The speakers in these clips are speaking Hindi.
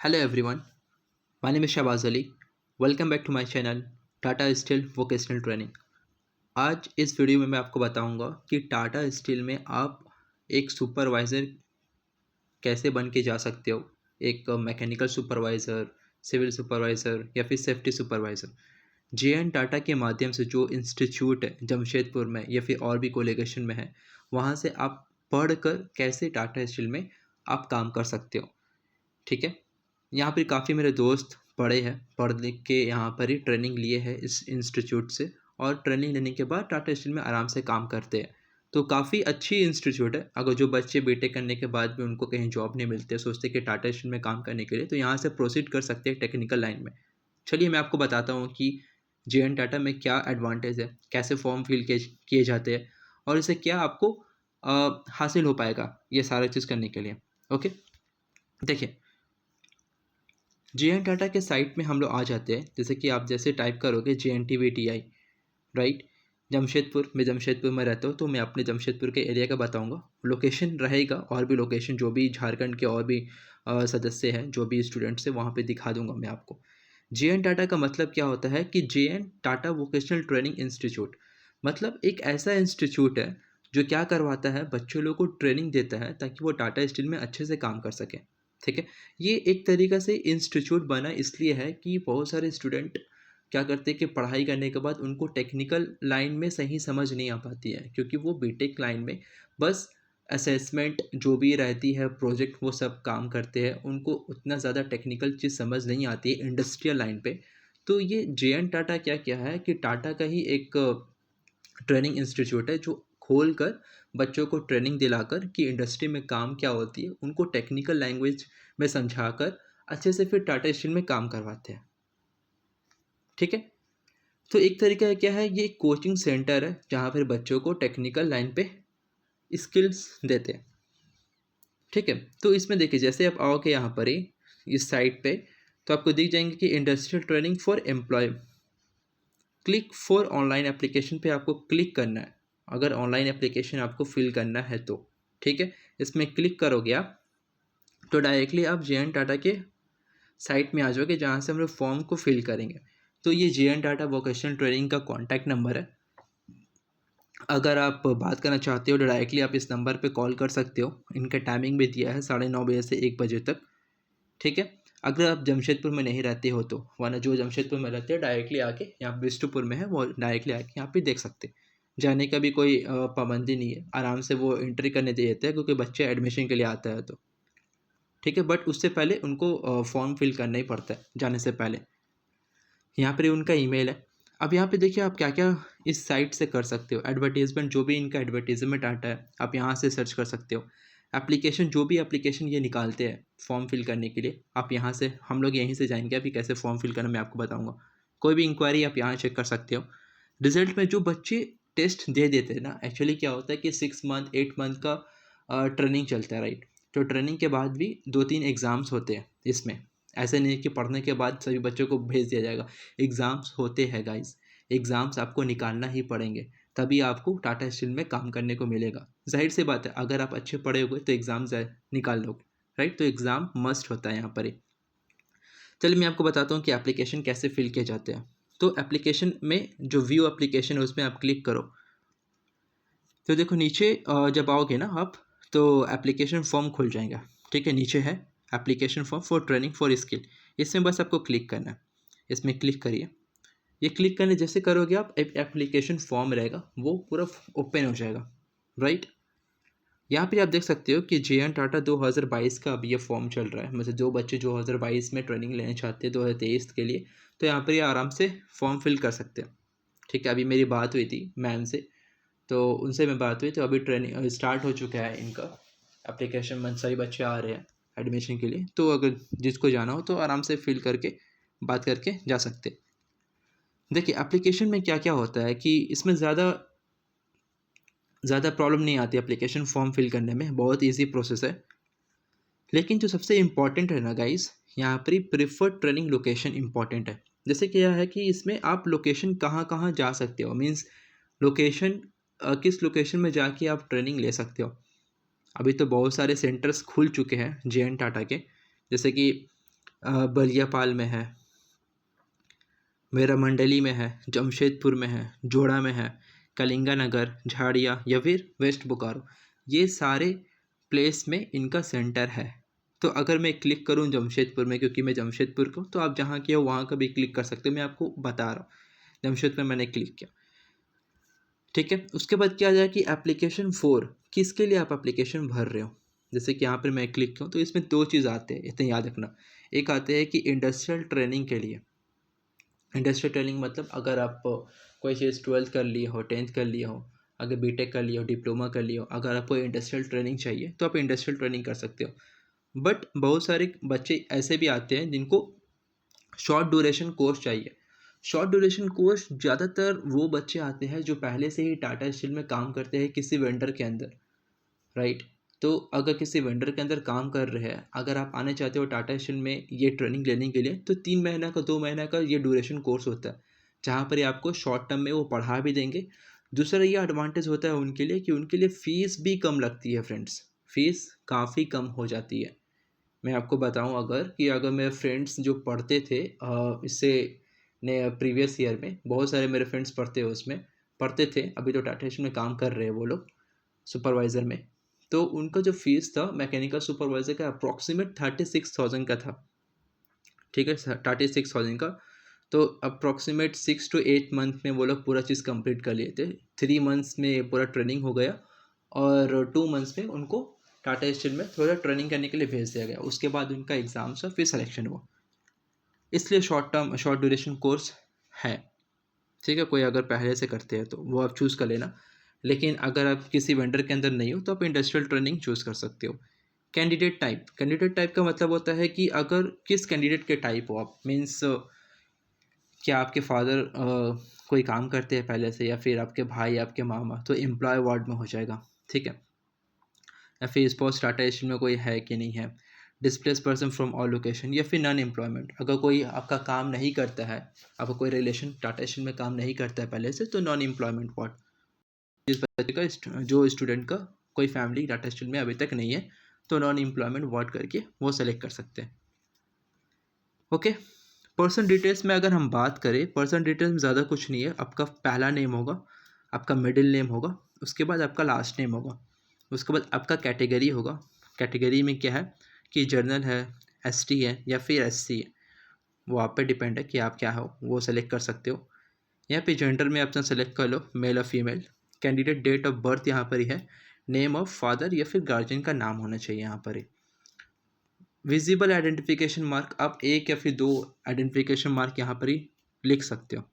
Hello everyone, my name is Shahbaz Ali. Welcome back to my channel Tata steel vocational training. आज इस वीडियो में मैं आपको बताऊंगा कि टाटा स्टील में आप एक सुपरवाइज़र कैसे बन के जा सकते हो। एक मैकेनिकल सुपरवाइज़र, सिविल सुपरवाइज़र या फिर safety supervisor. J N Tata के माध्यम से जो इंस्टीट्यूट है जमशेदपुर में या फिर और भी कोलिगेशन में है, वहाँ से आप पढ़ कर कैसे टाटा स्टील में आप काम कर सकते हो। ठीक है, यहाँ पर काफ़ी मेरे दोस्त पढ़े हैं, पढ़ लिख के यहाँ पर ही ट्रेनिंग लिए है इस इंस्टीट्यूट से, और ट्रेनिंग लेने के बाद टाटा स्टील में आराम से काम करते हैं। तो काफ़ी अच्छी इंस्टीट्यूट है। अगर जो बच्चे बीटेक करने के बाद भी उनको कहीं जॉब नहीं मिलती है, सोचते कि टाटा स्टील में काम करने के लिए, तो यहाँ से प्रोसीड कर सकते हैं टेक्निकल लाइन में। चलिए मैं आपको बताता हूँ कि जे.एन. टाटा में क्या एडवांटेज है, कैसे फॉर्म फिल किए जाते हैं और इससे क्या आपको हासिल हो पाएगा ये सारा चीज़ करने के लिए। ओके, देखिए जे.एन. टाटा के साइट में हम लोग आ जाते हैं। जैसे कि आप जैसे टाइप करोगे JNTVTI, राइट, जमशेदपुर में रहता हूँ, तो मैं अपने जमशेदपुर के एरिया का बताऊँगा। लोकेशन रहेगा और भी लोकेशन जो भी झारखंड के और भी सदस्य हैं, जो भी स्टूडेंट्स हैं, वहाँ पे दिखा दूंगा मैं आपको। जे.एन. टाटा का मतलब क्या होता है कि JN. Tata vocational training institute, मतलब एक ऐसा इंस्टीट्यूट है जो क्या करवाता है, बच्चों लोग को ट्रेनिंग देता है ताकि वो टाटा स्टील में अच्छे से काम कर सकें। ठीक है, ये एक तरीक़ा से इंस्टीट्यूट बना इसलिए है कि बहुत सारे स्टूडेंट क्या करते हैं कि पढ़ाई करने के बाद उनको टेक्निकल लाइन में सही समझ नहीं आ पाती है, क्योंकि वो बीटेक लाइन में बस असेसमेंट जो भी रहती है, प्रोजेक्ट, वो सब काम करते हैं, उनको उतना ज़्यादा टेक्निकल चीज़ समझ नहीं आती है इंडस्ट्रियल लाइन पे। तो ये जे.एन. टाटा क्या है कि टाटा का ही एक ट्रेनिंग इंस्टीट्यूट है जो खोल कर बच्चों को ट्रेनिंग दिलाकर कि इंडस्ट्री में काम क्या होती है, उनको टेक्निकल लैंग्वेज में समझाकर अच्छे से फिर टाटा स्टील में काम करवाते हैं। ठीक है, तो एक तरीका क्या है, ये कोचिंग सेंटर है जहाँ पर बच्चों को टेक्निकल लाइन पे स्किल्स देते हैं। ठीक है, तो इसमें देखिए जैसे आप आओगे यहाँ पर ही इस साइट पे, तो आपको दिख जाएंगे कि industrial training for employ, click for online application पे आपको क्लिक करना है, अगर ऑनलाइन एप्लीकेशन आपको फिल करना है तो। ठीक है, इसमें क्लिक करोगे आप तो डायरेक्टली आप जे.एन. टाटा के साइट में आ जाओगे जहाँ से हम लोग फॉर्म को फिल करेंगे। तो ये जे.एन. टाटा वोकेशनल ट्रेनिंग का कॉन्टैक्ट नंबर है। अगर आप बात करना चाहते हो तो डायरेक्टली आप इस नंबर पे कॉल कर सकते हो। इनका टाइमिंग भी दिया है 9:30 बजे से 1 बजे तक। ठीक है, अगर आप जमशेदपुर में नहीं रहते हो तो, वरना जो जमशेदपुर में रहते हैं डायरेक्टली आके, यहाँ बिष्टुपुर में है वो, डायरेक्टली आके यहाँ पे देख सकते हैं। जाने का भी कोई पाबंदी नहीं है, आराम से वो एंट्री करने दे देते हैं, क्योंकि बच्चे एडमिशन के लिए आता है तो। ठीक है, बट उससे पहले उनको फॉर्म फिल करना ही पड़ता है जाने से पहले। यहाँ पर उनका ईमेल है। अब यहाँ पे देखिए आप क्या क्या इस साइट से कर सकते हो। एडवर्टीज़मेंट, जो भी इनका एडवर्टीज़मेंट आता है आप यहाँ से सर्च कर सकते हो। एप्लीकेशन, जो भी एप्लीकेशन ये निकालते हैं फॉर्म फिल करने के लिए, आप यहाँ से, हम लोग यहीं से जाएंगे अभी कैसे फॉर्म फिल करना मैं आपको बताऊँगा। कोई भी इंक्वायरी आप यहाँ चेक कर सकते हो। रिजल्ट में जो बच्चे टेस्ट दे देते हैं ना, एक्चुअली क्या होता है कि 6 मंथ 8 मंथ का ट्रेनिंग चलता है, राइट। तो ट्रेनिंग के बाद भी 2-3 एग्ज़ाम्स होते हैं इसमें। ऐसे नहीं कि पढ़ने के बाद सभी बच्चों को भेज दिया जाएगा। एग्ज़ाम्स होते हैं गाइस, एग्ज़ाम्स आपको निकालना ही पड़ेंगे, तभी आपको टाटा स्टील में काम करने को मिलेगा। ज़ाहिर सी बात है, अगर आप अच्छे पढ़े हुए तो एग्ज़ाम निकाल लोगे, राइट। तो एग्ज़ाम मस्ट होता है यहाँ पर ही। चलिए मैं आपको बताता हूँ कि एप्लीकेशन कैसे फिल किए जाते हैं। तो एप्लीकेशन में जो व्यू एप्लीकेशन है उसमें आप क्लिक करो, तो देखो नीचे जब आओगे ना आप, तो एप्लीकेशन फॉर्म खुल जाएगा। ठीक है, नीचे है application form for training for skill, इसमें बस आपको क्लिक करना है। इसमें क्लिक करिए। ये क्लिक करने जैसे करोगे आप, एक एप्लीकेशन फॉर्म रहेगा वो पूरा ओपन हो जाएगा, राइट। यहाँ पे आप देख सकते हो कि जे.एन. टाटा 2022 का अब ये फॉर्म चल रहा है। मतलब जो बच्चे 2022 में ट्रेनिंग लेना चाहते हैं 2023 के लिए, तो यहाँ पर ये आराम से फॉर्म फिल कर सकते हैं। ठीक है, अभी मेरी बात हुई थी मैम से, तो उनसे मैं बात हुई, तो अभी ट्रेनिंग स्टार्ट हो चुका है इनका एप्लीकेशन में, सभी बच्चे आ रहे हैं एडमिशन के लिए। तो अगर जिसको जाना हो तो आराम से फिल करके बात करके जा सकते। देखिए एप्लीकेशन में क्या क्या होता है कि इसमें ज़्यादा प्रॉब्लम नहीं आती एप्लीकेशन फॉर्म फिल करने में, बहुत ईजी प्रोसेस है। लेकिन जो सबसे इम्पॉर्टेंट है ना गाइस, यहाँ पर ही प्रिफर्ड ट्रेनिंग लोकेशन इम्पॉर्टेंट है। जैसे क्या है कि इसमें आप लोकेशन कहाँ कहाँ जा सकते हो, मीन्स लोकेशन किस लोकेशन में जाके आप ट्रेनिंग ले सकते हो। अभी तो बहुत सारे सेंटर्स खुल चुके हैं जे.एन. टाटा के, जैसे कि बलियापाल में है, मेरा मंडली में है, जमशेदपुर में है, जोड़ा में है, कलिंगा नगर, झाड़िया या फिर वेस्ट बोकारो, ये सारे प्लेस में इनका सेंटर है। तो अगर मैं क्लिक करूं जमशेदपुर में, क्योंकि मैं जमशेदपुर को, तो आप जहां के हो वहां का भी क्लिक कर सकते हो, मैं आपको बता रहा हूँ। जमशेदपुर में मैंने क्लिक किया, ठीक है। उसके बाद क्या आ जाए कि एप्लीकेशन 4 किसके लिए आप एप्लीकेशन भर रहे हो। जैसे कि यहाँ पर मैं क्लिक किया तो इसमें 2 चीज़ आते हैं, इतने याद रखना। एक आते हैं कि इंडस्ट्रियल ट्रेनिंग के लिए। इंडस्ट्रियल ट्रेनिंग मतलब अगर आप कोई चीज़ 12th कर लिए हो, 10th कर लिए हो, अगर बीटेक कर लिए हो, डिप्लोमा कर लिए हो, अगर आपको इंडस्ट्रियल ट्रेनिंग चाहिए तो आप इंडस्ट्रियल ट्रेनिंग कर सकते हो। बट बहुत सारे बच्चे ऐसे भी आते हैं जिनको शॉर्ट ड्यूरेशन कोर्स चाहिए। शॉर्ट ड्यूरेशन कोर्स ज़्यादातर वो बच्चे आते हैं जो पहले से ही टाटा स्टील में काम करते हैं किसी वेंडर के अंदर, राइट। तो अगर किसी वेंडर के अंदर काम कर रहे हैं, अगर आप आने चाहते हो टाटा स्टील में ये ट्रेनिंग लेने के लिए, तो 3 महीना का 2 महीना का ये ड्यूरेशन कोर्स होता है, जहाँ पर ये आपको शॉर्ट टर्म में वो पढ़ा भी देंगे। दूसरा ये एडवांटेज होता है उनके लिए कि उनके लिए फ़ीस भी कम लगती है फ्रेंड्स, फ़ीस काफ़ी कम हो जाती है। मैं आपको बताऊं, अगर मेरे फ्रेंड्स जो पढ़ते थे इससे ने प्रीवियस ईयर में, बहुत सारे मेरे फ्रेंड्स पढ़ते थे, अभी तो टाटा स्टील में काम कर रहे हैं वो लोग सुपरवाइज़र में। तो उनका जो फीस था मैकेनिकल सुपरवाइज़र का अप्रॉक्सीमेट 36,000 का था, ठीक है, 36,000 का। तो अप्रॉक्सीमेट 6 to 8 मंथ में वो लोग पूरा चीज़ कंप्लीट कर लिए थे। 3 मंथ्स में पूरा ट्रेनिंग हो गया और 2 मंथ्स में उनको टाटा स्टील में थोड़ा ट्रेनिंग करने के लिए भेज दिया गया। उसके बाद उनका एग्ज़ाम्स और फिर सिलेक्शन हुआ। इसलिए शॉर्ट ड्यूरेशन कोर्स है, ठीक है। कोई अगर पहले से करते हैं तो वो आप चूज़ कर लेना, लेकिन अगर आप किसी वेंडर के अंदर नहीं हो तो आप इंडस्ट्रियल ट्रेनिंग चूज़ कर सकते हो। कैंडिडेट टाइप का मतलब होता है कि अगर किस कैंडिडेट के टाइप हो आप, मीन्स क्या आपके फादर कोई काम करते हैं पहले से, या फिर आपके भाई, आपके मामा, तो एम्प्लॉय वार्ड में हो जाएगा, ठीक है। या फिर स्पोर्ट्स टाटा स्टील में कोई है कि नहीं है, displace person from all location, या फिर नॉन एम्प्लॉयमेंट, अगर कोई आपका काम नहीं करता है, आपका कोई रिलेशन टाटा स्टील में काम नहीं करता है पहले से, तो नॉन एम्प्लॉयमेंट वार्ड। जिस बच्चे का जो स्टूडेंट का कोई फैमिली टाटा स्टील में अभी तक नहीं है, तो नॉन एम्प्लॉयमेंट वार्ड करके वो सेलेक्ट कर सकते हैं, ओके। पर्सन डिटेल्स में अगर हम बात करें, पर्सन डिटेल्स में ज़्यादा कुछ नहीं है। आपका पहला नेम होगा, आपका मिडिल नेम होगा, उसके बाद आपका लास्ट नेम होगा, उसके बाद आपका कैटेगरी होगा। कैटेगरी में क्या है कि जर्नल है, एसटी है या फिर एससी है, वो आप पे डिपेंड है कि आप क्या हो, वो सेलेक्ट कर सकते हो। यहाँ पे जेंडर में ऑप्शन सेलेक्ट कर लो, मेल और female. Candidate date of birth यहाँ पर ही है, नेम ऑफ फादर या फिर गार्जियन का नाम होना चाहिए यहाँ पर ही। विजिबल आइडेंटिफिकेशन मार्क, आप एक या फिर 2 आइडेंटिफिकेशन मार्क यहाँ पर ही लिख सकते हो।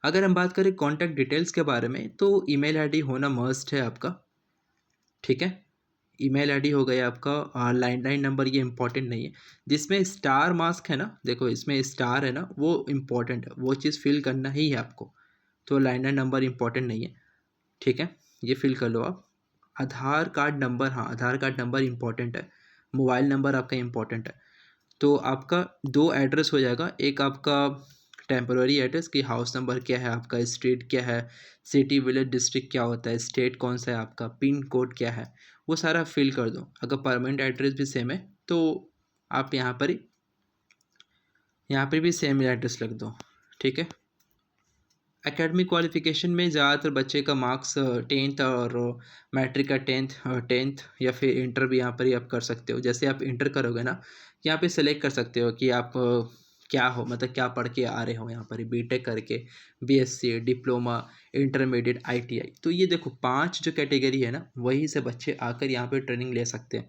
अगर हम बात करें कॉन्टैक्ट डिटेल्स के बारे में, तो ईमेल आईडी होना मस्ट है आपका, ठीक है। ईमेल आईडी हो गया आपका। लैंडलाइन नंबर ये इंपॉर्टेंट नहीं है। जिसमें स्टार मार्क्स है ना, देखो इसमें स्टार है ना, वो इम्पॉर्टेंट है, वो चीज़ फिल करना ही है आपको। तो लैंडलाइन नंबर इंपॉर्टेंट नहीं है, ठीक है, ये फिल कर लो आप। आधार कार्ड नंबर, हाँ आधार कार्ड नंबर इंपॉर्टेंट है। मोबाइल नंबर आपका इंपॉर्टेंट है। तो आपका 2 एड्रेस हो जाएगा, एक आपका टेम्पररी एड्रेस कि हाउस नंबर क्या है आपका, स्ट्रीट क्या है, सिटी विलेज डिस्ट्रिक्ट क्या होता है, स्टेट कौन सा है आपका, पिन कोड क्या है, वो सारा फिल कर दो। अगर परमानेंट एड्रेस भी सेम है तो आप यहाँ पर भी सेम एड्रेस रख दो, ठीक है। एकेडमिक क्वालिफिकेशन में ज़्यादातर बच्चे का मार्क्स 10th और मैट्रिक का 10th या फिर इंटर भी यहाँ पर ही आप कर सकते हो। जैसे आप इंटर करोगे ना, यहाँ पे सेलेक्ट कर सकते हो कि आप क्या हो, मतलब क्या पढ़ के आ रहे हो यहाँ पर, बीटेक करके, बीएससी, डिप्लोमा, इंटरमीडिएट, आईटीआई। तो ये देखो 5 जो कैटेगरी है ना, वहीं से बच्चे आकर यहाँ पे ट्रेनिंग ले सकते हैं,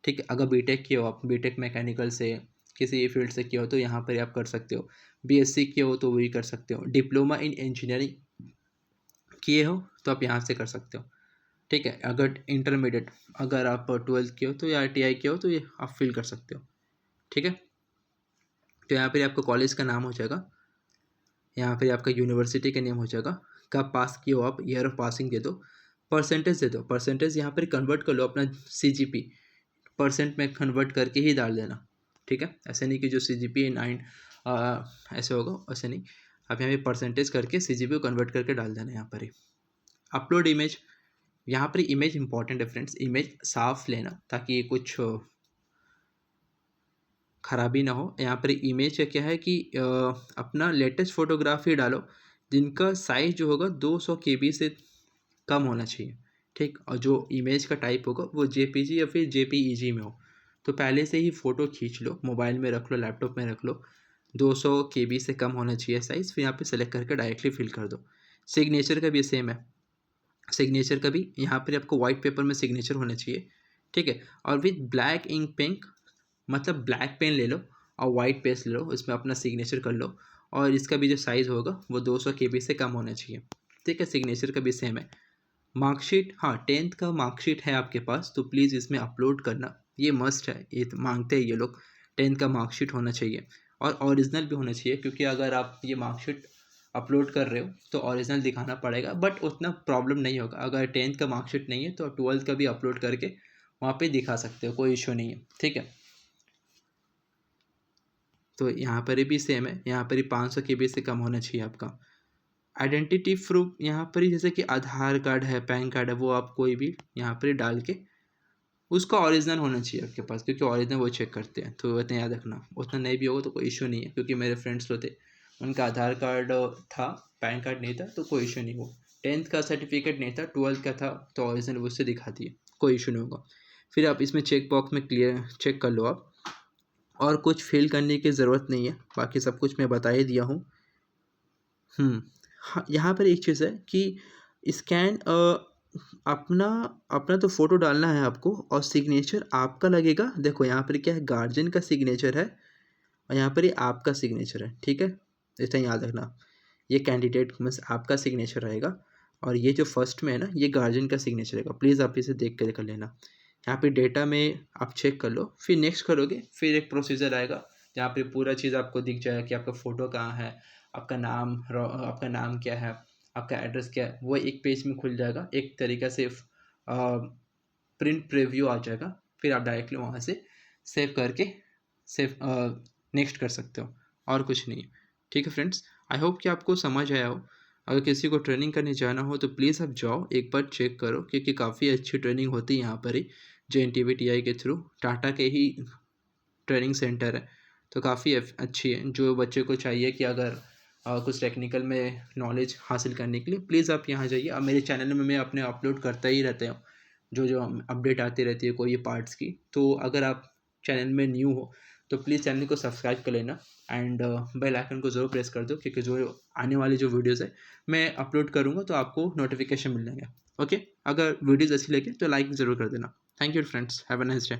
ठीक है। अगर बीटेक किए हो आप, बीटेक मैकेनिकल से किसी फील्ड से किया हो तो यहाँ पर आप कर सकते हो। बीएससी किए हो तो वही कर सकते हो। डिप्लोमा इन इंजीनियरिंग किए हो तो आप यहाँ से कर सकते हो, ठीक है। अगर इंटरमीडिएट, अगर आप 12th किए हो तो या ITI किए हो तो ये आप फिल कर सकते हो, ठीक है। तो यहाँ पर आपका कॉलेज का नाम हो जाएगा, यहाँ पर आपका यूनिवर्सिटी का नेम हो जाएगा, कब पास किए हो आप, ईयर ऑफ पासिंग दे दो, परसेंटेज दे दो। परसेंटेज यहाँ पर कन्वर्ट कर लो अपना CGP, परसेंट में कन्वर्ट करके ही डाल देना, ठीक है। ऐसे नहीं कि जो CGP 9 ऐसे होगा, ऐसे नहीं। आप यहाँ पे परसेंटेज करके CGP को कन्वर्ट करके डाल देना यहाँ पर ही। अपलोड इमेज, यहाँ पर इमेज इंपॉर्टेंट है फ्रेंड्स, इमेज साफ लेना ताकि कुछ ख़राबी ना हो। यहाँ पर इमेज का क्या है कि अपना लेटेस्ट फ़ोटोग्राफी डालो जिनका साइज़ जो होगा 200 KB से कम होना चाहिए, ठीक। और जो इमेज का टाइप होगा वो जेपीजी या फिर जेपीईजी में हो। तो पहले से ही फ़ोटो खींच लो, मोबाइल में रख लो, लैपटॉप में रख लो, 200 KB से कम होना चाहिए साइज़। फिर यहाँ पे सेलेक्ट करके डायरेक्टली फिल कर दो। सिग्नेचर का भी सेम है, सिग्नेचर का भी यहाँ पर आपको वाइट पेपर में सिग्नेचर होना चाहिए, ठीक है। और विथ ब्लैक इंक पिंक, मतलब ब्लैक पेन ले लो और वाइट पेज ले लो, उसमें अपना सिग्नेचर कर लो। और इसका भी जो साइज़ होगा वो 200 KB से कम होना चाहिए, ठीक है। सिग्नेचर का भी सेम है। मार्कशीट, हाँ 10th का मार्कशीट है आपके पास तो प्लीज़ इसमें अपलोड करना, ये मस्ट है, ये तो मांगते हैं ये लोग। 10th का मार्कशीट होना चाहिए और ओरिजिनल भी होना चाहिए, क्योंकि अगर आप ये मार्कशीट अपलोड कर रहे हो तो ओरिजिनल दिखाना पड़ेगा, बट उतना प्रॉब्लम नहीं होगा। अगर 10th का मार्कशीट नहीं है तो 12th का भी अपलोड करके वहाँ पे दिखा सकते हो, कोई इशू नहीं है, ठीक है। तो यहाँ पर भी सेम है, यहाँ पर ही 500 KB से कम होना चाहिए आपका। आइडेंटिटी प्रूफ यहाँ पर ही जैसे कि आधार कार्ड है, पैन कार्ड है, वो आप कोई भी यहाँ पर ही डाल के उसका ओरिजिनल होना चाहिए आपके पास, क्योंकि ओरिजिनल वो चेक करते हैं। तो इतना याद रखना, उतना नहीं भी होगा तो कोई इशू नहीं है, क्योंकि मेरे फ्रेंड्स लोग थे उनका आधार कार्ड था, पैन कार्ड नहीं था, तो कोई इशू नहीं। वो 10th का सर्टिफिकेट नहीं था, 12th का था, तो ओरिजिनल वो उससे दिखाती है, कोई इशू नहीं होगा। फिर आप इसमें चेक बॉक्स में क्लियर चेक कर लो आप, और कुछ फिल करने की ज़रूरत नहीं है, बाकी सब कुछ मैं बता ही दिया हूँ। हाँ, यहाँ पर एक चीज़ है कि स्कैन अपना अपना तो फ़ोटो डालना है आपको और सिग्नेचर आपका लगेगा। देखो यहाँ पर क्या है, गार्जियन का सिग्नेचर है और यहाँ पर ये आपका सिग्नेचर है, ठीक है। इतना याद रखना, ये कैंडिडेट मीन्स आपका सिग्नेचर रहेगा और ये जो फर्स्ट में है ना, ये गार्जियन का सिग्नेचर रहेगा। प्लीज़ आप इसे देख कर लेना। यहाँ पे डेटा में आप चेक कर लो, फिर नेक्स्ट करोगे, फिर एक प्रोसीजर आएगा जहाँ पे पूरा चीज़ आपको दिख जाएगा कि आपका फ़ोटो कहाँ है, आपका नाम क्या है, आपका एड्रेस क्या है, वो एक पेज में खुल जाएगा, एक तरीक़ा से प्रिंट प्रीव्यू आ जाएगा। फिर आप डायरेक्टली वहाँ से सेव करके नेक्स्ट कर सकते हो, और कुछ नहीं। ठीक है फ्रेंड्स, आई होप कि आपको समझ आया हो। अगर किसी को ट्रेनिंग करने जाना हो तो प्लीज़ आप जाओ, एक बार चेक करो, क्योंकि काफ़ी अच्छी ट्रेनिंग होती है यहाँ पर ही JNTV के थ्रू। टाटा के ही ट्रेनिंग सेंटर है, तो काफ़ी अच्छी है। जो बच्चे को चाहिए कि अगर कुछ टेक्निकल में नॉलेज हासिल करने के लिए, प्लीज़ आप यहाँ जाइए। अब मेरे चैनल में मैं अपने अपलोड करता ही रहता हूँ, जो अपडेट आती रहती है कोई पार्ट्स की। तो अगर आप चैनल में न्यू हो तो प्लीज़ चैनल को सब्सक्राइब कर लेना एंड बेल आइकन को ज़रूर प्रेस कर दो, क्योंकि जो आने वाली जो वीडियोज़ है मैं अपलोड करूँगा तो आपको नोटिफिकेशन मिल जाएगा। ओके, अगर वीडियोज़ अच्छी लगे तो लाइक ज़रूर कर देना। Thank you friends, have a nice day.